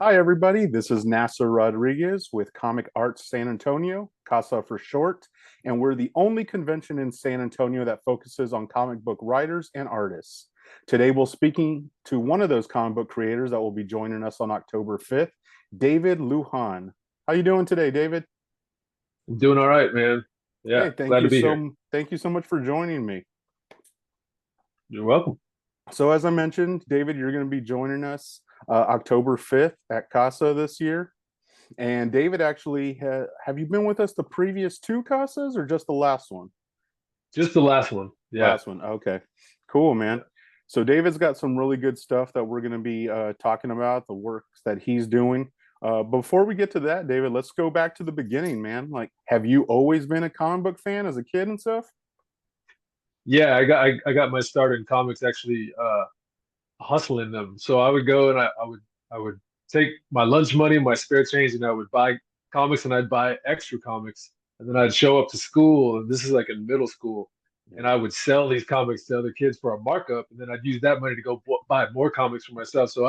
Hi, everybody. This is Nasser Rodriguez with Comic Arts San Antonio, C.A.S.A for short, and we're the only convention in San Antonio that focuses on comic book writers and artists. Today, we'll speaking to one of those comic book creators that will be joining us on October 5th, David Lujan. How you doing today, David? I'm doing all right, man. Hey, Yeah, glad to be here. thank you so much for joining me. You're welcome. So, as I mentioned, David, you're going to be joining us October 5th at C.A.S.A this year. And David, actually, have you been with us the previous two CASAs or just the last one? Just the last one. Yeah. Last one. Okay. Cool, man. Yeah. So David's got some really good stuff that we're going to be talking about, the works that he's doing. Before we get to that, David, let's go back to the beginning, man. Like, have you always been a comic book fan as a kid and stuff? Yeah, I got my start in comics actually hustling them. So I would go and I would take my lunch money, my spare change, and I would buy comics and I'd buy extra comics. And then I'd show up to school, and this is like in middle school, and I would sell these comics to other kids for a markup, and then I'd use that money to go buy more comics for myself. So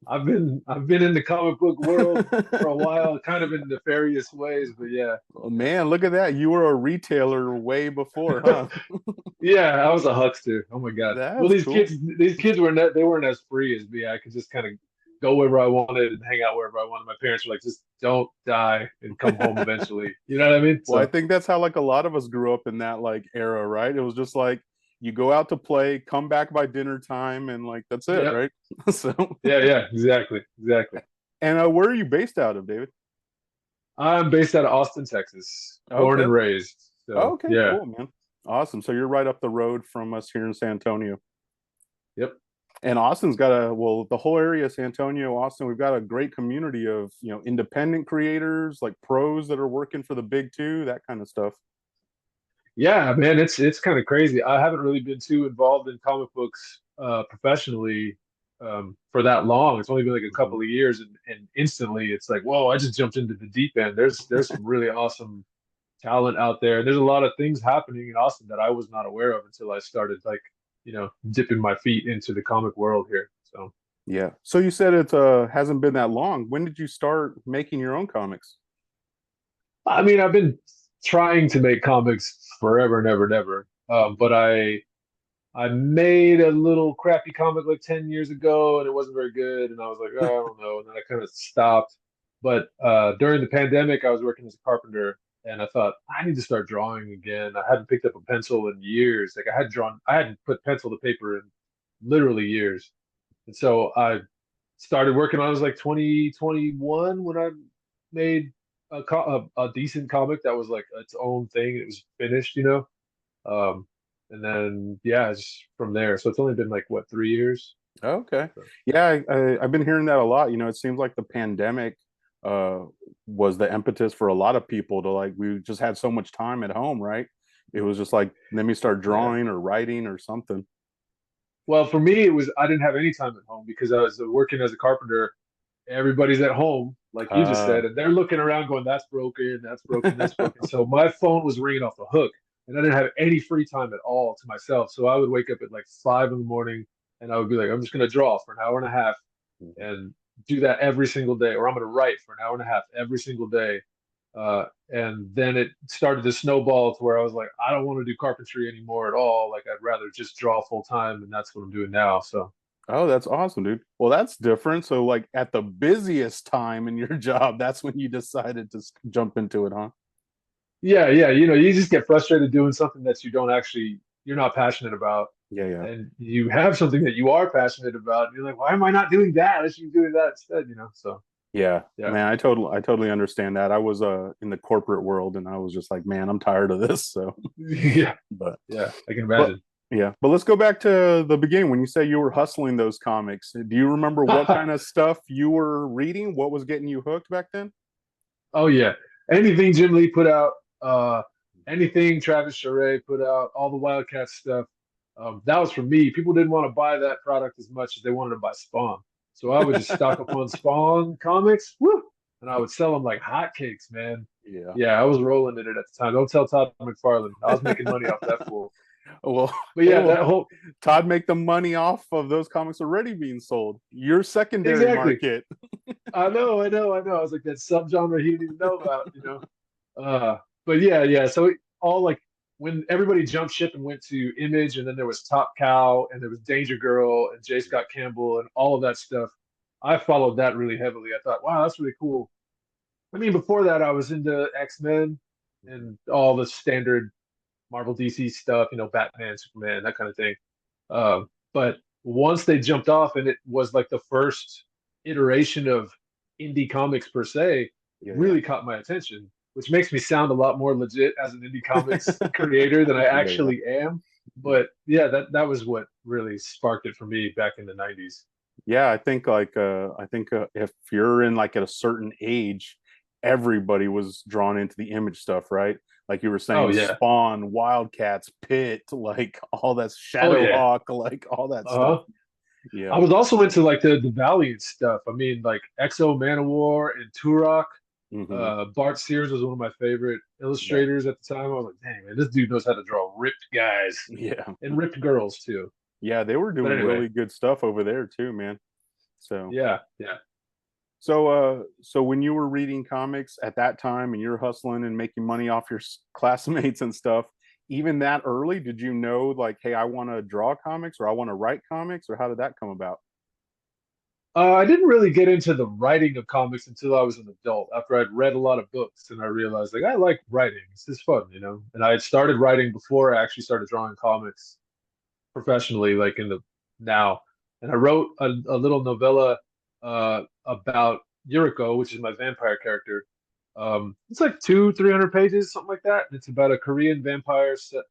I've been in the comic book world for a while, kind of in nefarious ways, but yeah. Oh, man, look at that. You were a retailer way before, huh? Yeah, I was a huckster. Oh my God. Well, That's cool. these kids were not, they weren't as free as me. I could just kind of go wherever I wanted and hang out wherever I wanted. My parents were like, just don't die and come home eventually. You know what I mean? Well, I So think that's how like a lot of us grew up in that like era, right? It was just like you go out to play, come back by dinner time, and like that's it, yeah, right? So, yeah, exactly, exactly. and where are you based out of, David? I'm based out of Austin, Texas, born Okay. and raised. So Okay, yeah, cool, man. Awesome. So you're right up the road from us here in San Antonio. yep. And Austin's got the whole area of San Antonio, Austin, we've got a great community of, independent creators, like pros that are working for the big two, that kind of stuff. Yeah, man, it's kind of crazy. I haven't really been too involved in comic books professionally for that long. It's only been like a Mhm. couple of years, and instantly it's like, whoa, I just jumped into the deep end. There's some really awesome talent out there. There's a lot of things happening in Austin that I was not aware of until I started like, dipping my feet into the comic world here. So, Yeah. So you said it hasn't been that long. When did you start making your own comics? I mean, I've been trying to make comics forever and ever and ever. But I made a little crappy comic like 10 years ago and it wasn't very good. And I was like, oh, I don't know. And then I kind of stopped. But during the pandemic, I was working as a carpenter and I thought, I need to start drawing again. I hadn't picked up a pencil in years. Like I hadn't put pencil to paper in literally years. And so I started working on it was like 2021 when I made a decent comic that was like its own thing. It was finished. Um, and then yeah, it's from there. So it's only been like what 3 years. Okay. So, Yeah, I've been hearing that a lot. It seems like the pandemic uh, was the impetus for a lot of people to like, we just had so much time at home, right? It was just like, let me start yeah. drawing or writing or something. Well, for me, it was I didn't have any time at home because I was working as a carpenter. Everybody's at home, like you just Uh, said, and they're looking around going, "That's broken, that's broken, that's broken." So my phone was ringing off the hook, and I didn't have any free time at all to myself. So I would wake up at like 5 in the morning, and I would be like, "I'm just gonna draw for an hour and a half, and do that every single day, or I'm gonna write for an hour and a half every single day." And then it started to snowball to where I was like, I don't want to do carpentry anymore at all. Like I'd rather just draw full time, and that's what I'm doing now. So oh, that's awesome, dude. Well, that's different. So, like at the busiest time in your job, that's when you decided to jump into it, huh? yeah, yeah, you just get frustrated doing something that you're not passionate about, Yeah, yeah. and you have something that you are passionate about, and you're like, why am I not doing that? I should be doing that instead. So Yeah, yeah, man, I totally understand that. I was in the corporate world and I was just like, man, I'm tired of this. So, yeah, but yeah, I can but imagine. yeah, but let's go back to the beginning when you say you were hustling those comics. Do you remember what kind of stuff you were reading? What was getting you hooked back then? Oh yeah, anything Jim Lee put out, uh, anything Travis Charest put out, all the Wildcat stuff. That was for me. People didn't want to buy that product as much as they wanted to buy Spawn. So I would just stock up on Spawn comics, woo, and I would sell them like hotcakes, man. Yeah. Yeah, I was rolling in it at the time. Don't tell Todd McFarlane. I was making money off that fool. Well, But hey, yeah, well, that whole Todd make the money off of those comics already being sold. Your secondary exactly. market. I was like that subgenre he didn't even know about, you know. But yeah, yeah. So all like when everybody jumped ship and went to Image, and then there was Top Cow, and there was Danger Girl, and J. Scott Campbell, and all of that stuff. I followed that really heavily. I thought, wow, that's really cool. I mean, before that, I was into X-Men and all the standard Marvel DC stuff, you know, Batman, Superman, that kind of thing. But once they jumped off, and it was like the first iteration of indie comics per se, it Yeah, really caught my attention, which makes me sound a lot more legit as an indie comics creator than I yeah, yeah. actually am. But yeah, that was what really sparked it for me back in the 90s. Yeah, I think if you're in like at a certain age, everybody was drawn into the Image stuff, right? Like you were Oh saying, yeah. Spawn, Wildcats, Pit, like all that Oh yeah. Shadowhawk, like all that stuff. Uh-huh. I Yeah. was also into like the Valiant stuff. I mean, like Exo Manowar and Turok. Hmm. Bart Sears was one of my favorite Yeah. illustrators at the time. I was like, dang man, this dude knows how to draw ripped guys Yeah. and ripped girls too. Yeah, they were But doing anyway, really good stuff over there too, man. So yeah, yeah. so when you were reading comics at that time and you're hustling and making money off your classmates and stuff, even that early, did you know like, hey, I want to draw comics or I want to write comics, or how did that come about? I didn't really get into the writing of comics until I was an adult, after I'd read a lot of books and I realized like I like writing. It's just fun, you know. And I had started writing before I actually started drawing comics professionally, like in the now. And I wrote a little novella about Yuriko, which is my vampire character. It's like 300 pages, something like that. And it's about a Korean vampire set,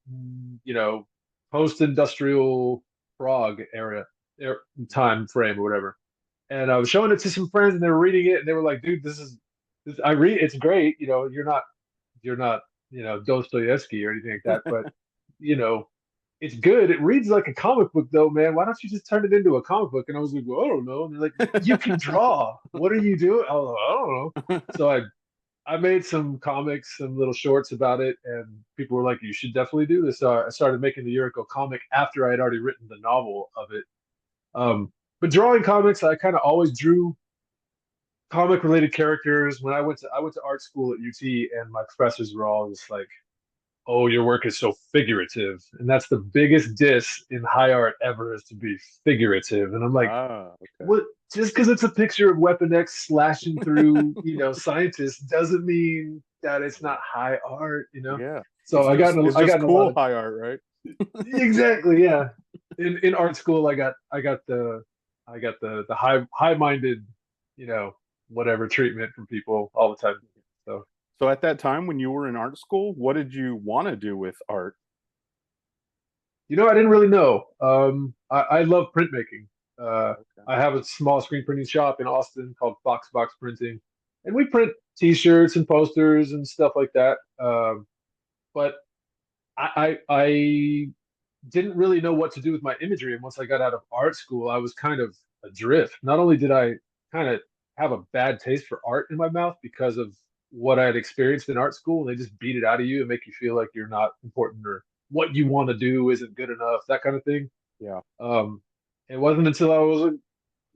you know, post-industrial frog era, time frame or whatever. And I was showing it to some friends, and they were reading it, and they were like, "Dude, this. I read. It's great. You know, you're not, you know, Dostoevsky or anything like that, but you know, it's good. It reads like a comic book, though, man. Why don't you just turn it into a comic book?" And I was like, "Well, I don't know." And they're like, "You can draw. What are you doing?" I was like, "I don't know." So I made some comics, some little shorts about it, and people were like, "You should definitely do this." So I started making the Yuriko comic after I had already written the novel of it. But drawing comics, I kind of always drew comic related characters. When I went to art school at UT, and my professors were all just like, "Oh, your work is so figurative," and that's the biggest diss in high art ever, is to be figurative. And I'm like, Ah, okay. what? Just because it's a picture of Weapon X slashing through, you know, scientists doesn't mean that it's not high art, you know. Yeah. So It's I just got in a lot cool of high art, right? exactly, yeah. In art school, I got the high minded, you know, whatever treatment from people all the time. So So at that time when you were in art school, what did you want to do with art? you know, I didn't really know. I love printmaking. Uh, Okay. I have a small screen printing shop in Austin called Fox Box Printing, and we print T-shirts and posters and stuff like that. But I didn't really know what to do with my imagery. And once I got out of art school, I was kind of adrift. Not only did I kind of have a bad taste for art in my mouth because of what I had experienced in art school, and they just beat it out of you and make you feel like you're not important, or what you want to do isn't good enough, that kind of thing. Yeah. Um, it wasn't until I was a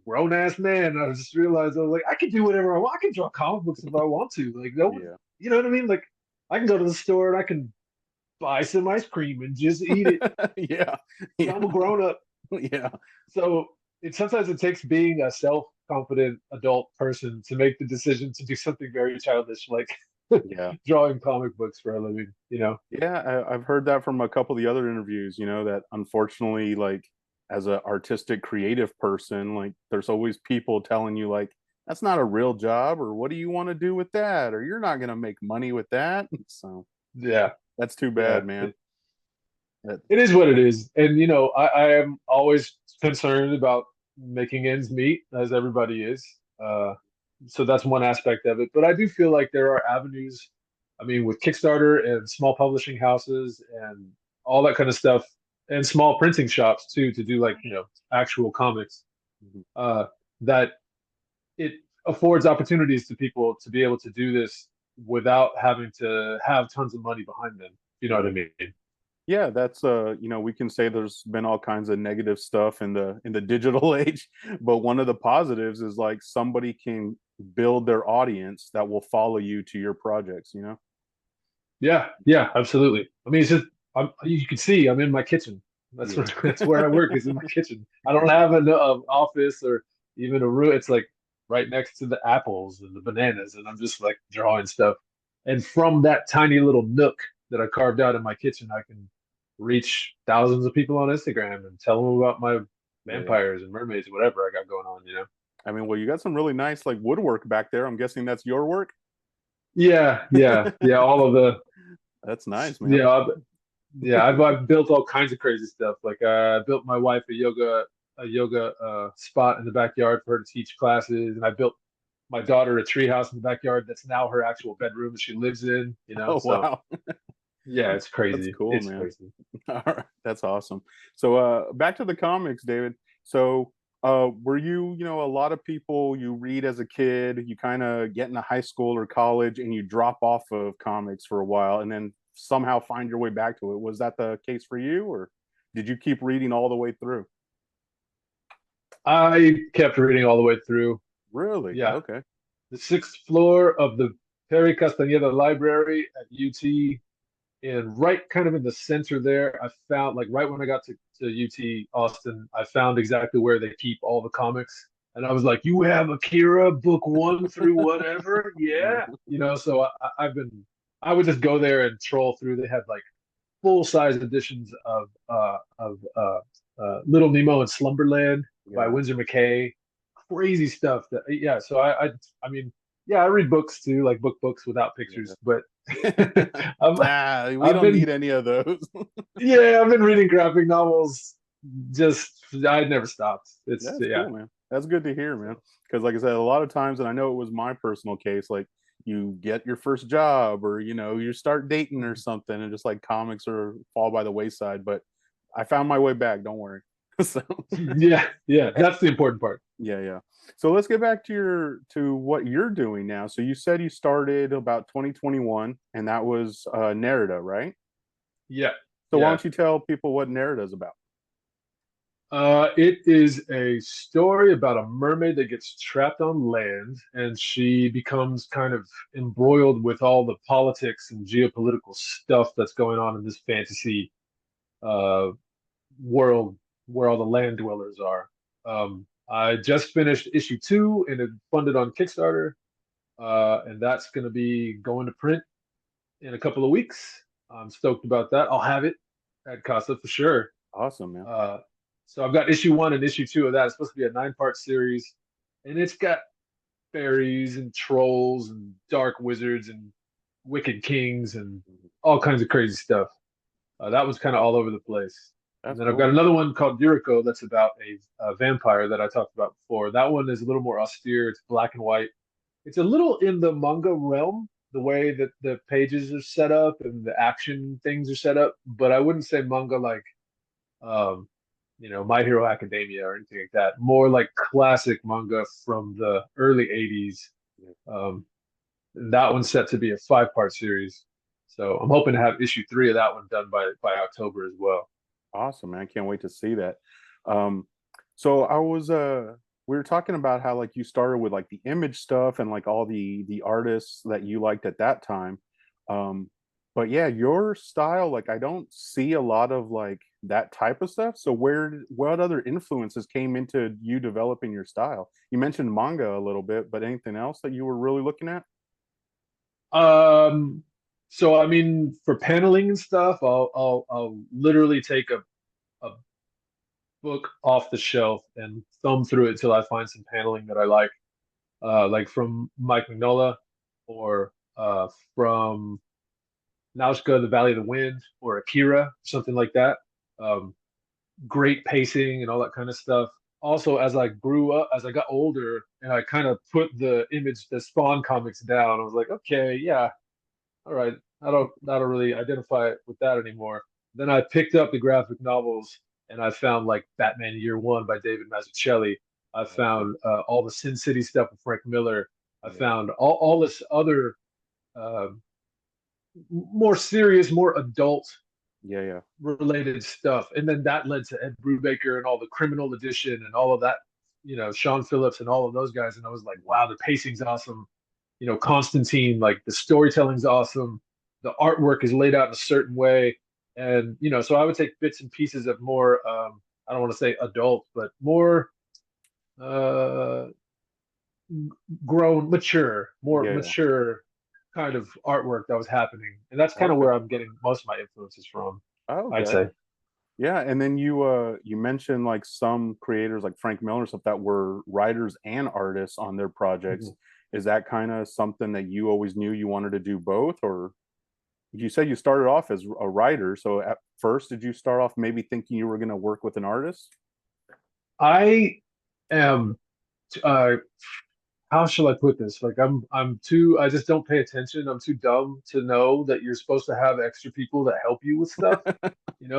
grown ass man I just realized I was like, I can do whatever I want. I can draw comic books if I want to. Like no one, Yeah. you know what I mean? Like I can go to the store and I can buy some ice cream and just eat it. Yeah. Yeah. I'm a grown up. Yeah. So sometimes it takes being a self-confident adult person to make the decision to do something very childish like Yeah. drawing comic books for a living, you know? Yeah, I've heard that from a couple of the other interviews, you know, that unfortunately, like as an artistic creative person, like there's always people telling you like that's not a real job, or what do you want to do with that, or you're not going to make money with that. So Yeah, that's too yeah. bad, man. That, It is what it is. And you know, I am always concerned about making ends meet, as everybody is. So that's one aspect of it. But I do feel like there are avenues. I mean, with Kickstarter and small publishing houses and all that kind of stuff, and small printing shops too, to do like, you know, actual comics, mhm. uh, that it affords opportunities to people to be able to do this without having to have tons of money behind them. You know what I Yeah. mean? Yeah, that's you know, we can say there's been all kinds of negative stuff in the digital age, but one of the positives is like somebody can build their audience that will follow you to your projects, you know? Yeah, yeah, absolutely. I mean, it's just you can see I'm in my kitchen. That's Yeah. what, that's where I work is in my kitchen. I don't have an office or even a room. It's like right next to the apples and the bananas, and I'm just like drawing stuff. And from that tiny little nook that I carved out in my kitchen, I can reach thousands of people on Instagram and tell them about my Yeah, yeah. vampires and mermaids, whatever I got going on, you know? I mean, well, you got some really nice like woodwork back there. I'm guessing that's your work. Yeah, yeah, yeah. All of the That's nice, man. yeah, yeah, I've built all kinds of crazy stuff. Like I built my wife a yoga spot in the backyard for her to teach classes, and I built my daughter a treehouse in the backyard that's now her actual bedroom that she lives in. You know, Oh, so wow. yeah, it's That's crazy. cool, It's man. crazy. All right, that's awesome. So, back to the comics, David. So, were you, you know, a lot of people you read as a kid, you kind of get into high school or college, and you drop off of comics for a while, and then somehow find your way back to it. Was that the case for you, or did you keep reading all the way through? I kept reading all the way through. Really? Yeah, Okay. the sixth floor of the Perry Castañeda Library at UT. And right kind of in the center there, I found like right when I got to UT Austin, I found exactly where they keep all the comics. And I was like, you have Akira book one through whatever? Yeah. You know, so I would just go there and troll through. They had like full size editions of Little Nemo and Slumberland by Yeah. Winsor McCay. Crazy stuff. That yeah. So I mean, yeah, I read books too, like books without Yeah. pictures, but I'm Ah, we I've don't been need any of those. yeah, I've been reading graphic novels. Just I never stopped. It's That's yeah. cool, man. That's good to hear, man. So Because, like I said, a lot of times, and I know it was my personal case, like you get your first job or, you know, you start dating or something, and just like comics are fall by the wayside. But I found my way back. Don't worry. So, yeah, yeah. That's the important part. yeah, yeah. So let's get back to what you're doing now. So you said you started about 2021, and that was Nerida, right? Yeah, So why yeah. don't you tell people what Nerida is about? It is a story about a mermaid that gets trapped on land, and she becomes kind of embroiled with all the politics and geopolitical stuff that's going on in this fantasy uh, world where all the land dwellers are. I just finished issue two, and it funded on Kickstarter, and that's going to be going to print in a couple of weeks. I'm stoked about that. I'll have it at Casa for sure. Awesome, man. Uh, so I've got issue one and issue two of that. It's supposed to be a 9-part series, and it's got fairies and trolls and dark wizards and wicked kings and all kinds of crazy stuff. That was kind of all over the place. And That's then I've got cool. another one called Yuriko that's about a vampire that I talked about before. That one is a little more austere. It's black and white. It's a little in the manga realm, the way that the pages are set up and the action things are set up. But I wouldn't say manga like um, My Hero Academia or anything like that. More like classic manga from the early 80s. Um, and that one's set to be a 5-part series. So I'm hoping to have issue three of that one done by October as well. Awesome, man. I can't wait to see that. Um, so I was we were talking about how like you started with like the image stuff and like all the artists that you liked at that time. Um, but yeah, your style, like I don't see a lot of like that type of stuff. So what other influences came into you developing your style? You mentioned manga a little bit, but anything else that you were really looking at? Um, so I mean, for paneling and stuff, I'll literally take a book off the shelf and thumb through it till I find some paneling that I like from Mike Mignola or from Nausicaa, The Valley of the Wind, or Akira, something like that. Um, Great pacing and all that kind of stuff. Also, as I grew up, as I got older, and I kind of put the Spawn comics down, I was like, okay, yeah, all right, I don't really identify with that anymore. Then I picked up the graphic novels, and I found like Batman Year One by David Mazzucchelli. I Okay. found all the Sin City stuff with Frank Miller. I Yeah. found all this other uh, more serious, more adult Yeah, yeah. related stuff. And then that led to Ed Brubaker and all the Criminal Edition and all of that Sean Phillips and all of those guys, and I was like, wow, the pacing's awesome. Constantine, like the storytelling's awesome. The artwork is laid out in a certain way, and so I would take bits and pieces of more, I don't want to say adult, but more uh, grown, more Yeah. mature kind of artwork that was happening, and that's kind of Okay. where I'm getting most of my influences from, Oh, I'd okay. say. Yeah, and then you mentioned like some creators like Frank Miller and stuff that were writers and artists on their projects. Mhm. Is that kind of something that you always knew you wanted to do both, or you said you started off as a writer, so at first did you start off maybe thinking you were going to work with an artist? I am uh, how shall I put this? Like I just don't pay attention. I'm too dumb to know that you're supposed to have extra people that help you with stuff.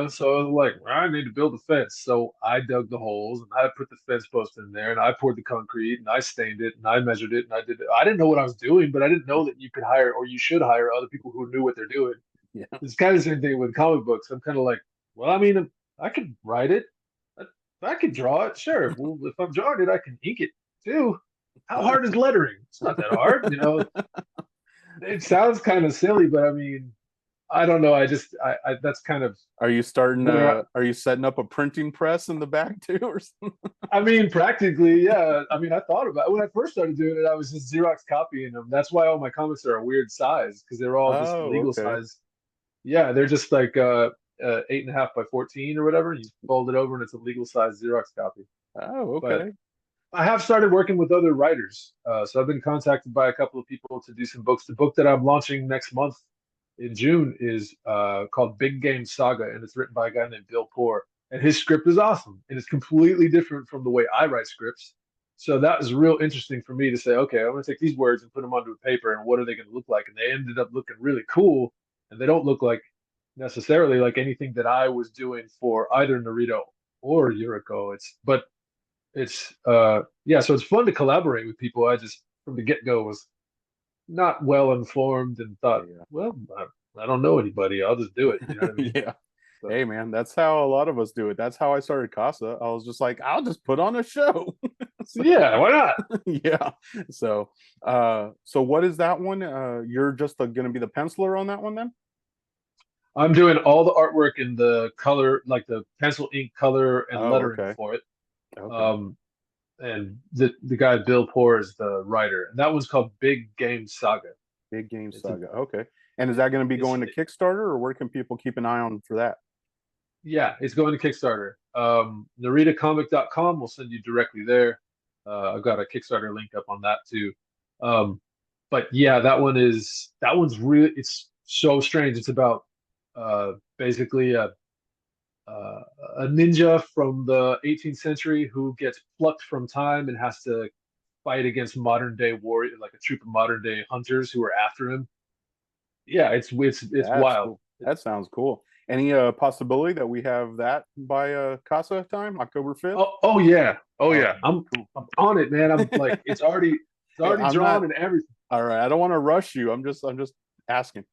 So I was like, "Well, I need to build a fence." So I dug the holes and I put the fence post in there and I poured the concrete and I stained it and I measured it and I did it. I didn't know what I was doing, but I didn't know that you could hire or you should hire other people who knew what they're doing. Yeah. It's kind of the same thing with comic books. I'm kind of like, well, I mean, I could write it. I could draw it. Sure. Well, if I'm drawing it, I can ink it too. How hard is lettering? It's not that hard. It sounds kind of silly, but I mean, I don't know. I that's kind of Are you starting where are you setting up a printing press in the back too or something? I mean, practically, yeah. I mean, I thought about it. When I first started doing it, I was just Xerox copying them. That's why all my comics are a weird size because they're all just Oh, legal okay. size. Yeah, they're just like 8.5 by 14 or whatever. You fold it over and it's a legal size Xerox copy. Oh, But okay. I have started working with other writers. So I've been contacted by a couple of people to do some books. The book that I'm launching next month in June is called Big Game Saga, and it's written by a guy named Bill Poor. And his script is awesome, and it's completely different from the way I write scripts. So that was real interesting for me to say, okay, I'm going to take these words and put them onto a paper, and what are they going to look like? And they ended up looking really cool, and they don't look like necessarily like anything that I was doing for either Nerida or Yuriko. Yeah, so it's fun to collaborate with people. I just from the get-go was not well informed and thought, Yeah. well, I don't know anybody. I'll just do it. You know what I mean? Yeah. So Hey man, that's how a lot of us do it. That's how I started Casa. I was just like, I'll just put on a show. So, yeah, why not? yeah. So what is that one? You're just gonna be the penciler on that one then? I'm doing all the artwork in the color, like the pencil ink color and Oh, lettering okay. for it. Okay. Um, and the guy Bill Poor is the writer, and that one's called Big Game Saga. Big Game It's a Saga. Okay. And is that going to be it's going to Kickstarter or where can people keep an eye on for that? Yeah, it's going to Kickstarter. NaridaComic.com will send you directly there. I've got a Kickstarter link up on that too. Um, but yeah, that one's really it's so strange. It's about basically uh, a ninja from the 18th century who gets plucked from time and has to fight against modern day warrior, like a troop of modern day hunters who are after him. Yeah, it's That's wild. cool. That sounds cool. Any possibility that we have that by Casa time, October 5th? Oh yeah. Oh All yeah. right. I'm on it, man. I'm like it's Hey, already I'm drawn not and everything. all right. I don't want to rush you. I'm just asking.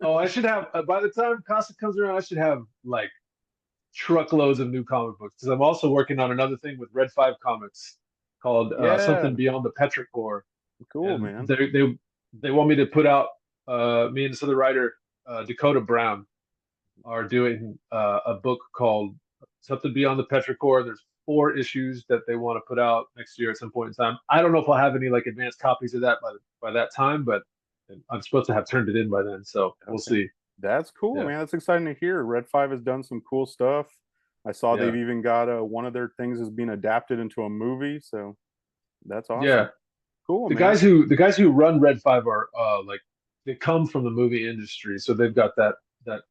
Oh, I should have by the time Casa comes around, I should have like truckloads of new comic books because I'm also working on another thing with Red 5 Comics called Yeah, something Beyond the Petrichor, cool, and man. they want me to put out me and this other writer Dakota Brown are doing a book called something Beyond the Petrichor. There's 4 issues that they want to put out next year at some point in time. I don't know if I'll have any like advanced copies of that by that time, but I'm supposed to have turned it in by then, so we'll Okay. see. That's cool, Yeah, man. That's exciting to hear. Red 5 has done some cool stuff. I saw they've yeah, even got one of their things is being adapted into a movie, so that's yeah. awesome. Cool, The man. guys who run Red 5 are like they come from the movie industry, so they've got that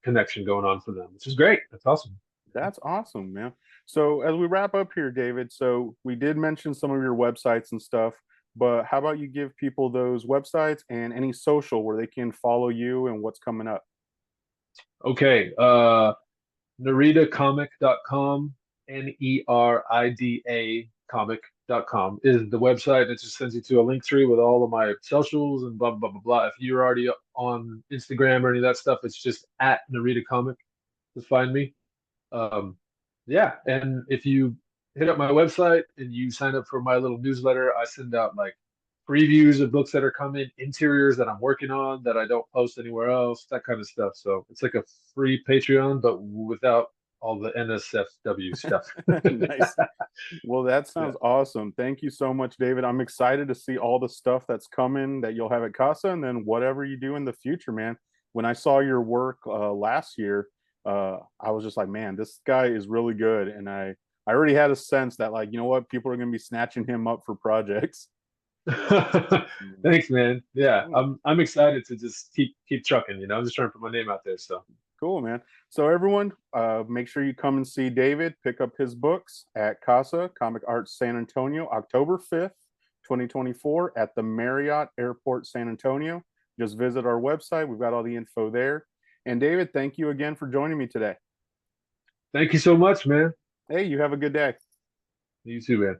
connection going on for them, which is great. That's awesome. That's awesome, man. So as we wrap up here, David, so we did mention some of your websites and stuff, but how about you give people those websites and any social where they can follow you and what's coming up? Okay, NeridaComic.com, Nerida comic.com is the website. It just sends you to a link tree with all of my socials and blah, blah, blah, blah. If you're already on Instagram or any of that stuff, it's just at Nerida Comic to find me. Um, yeah. And if you hit up my website and you sign up for my little newsletter, I send out like previews of books that are coming, interiors that I'm working on that I don't post anywhere else, that kind of stuff. So it's like a free Patreon, but without all the NSFW stuff. Nice. Well, that Yeah. sounds awesome. Thank you so much, David. I'm excited to see all the stuff that's coming that you'll have at Casa, and then whatever you do in the future, man. When I saw your work last year, I was just like, man, this guy is really good, and I already had a sense that, like, you know what, people are going to be snatching him up for projects. Thanks, man. Yeah, Cool. I'm excited to just keep trucking. I'm just trying to put my name out there. So Cool, man. So everyone, make sure you come and see David pick up his books at Casa Comic Arts San Antonio, October 5th, 2024 at the Marriott Airport San Antonio. Just visit our website. We've got all the info there. And David, thank you again for joining me today. thank you so much, man. Hey, you have a good day. You too, man.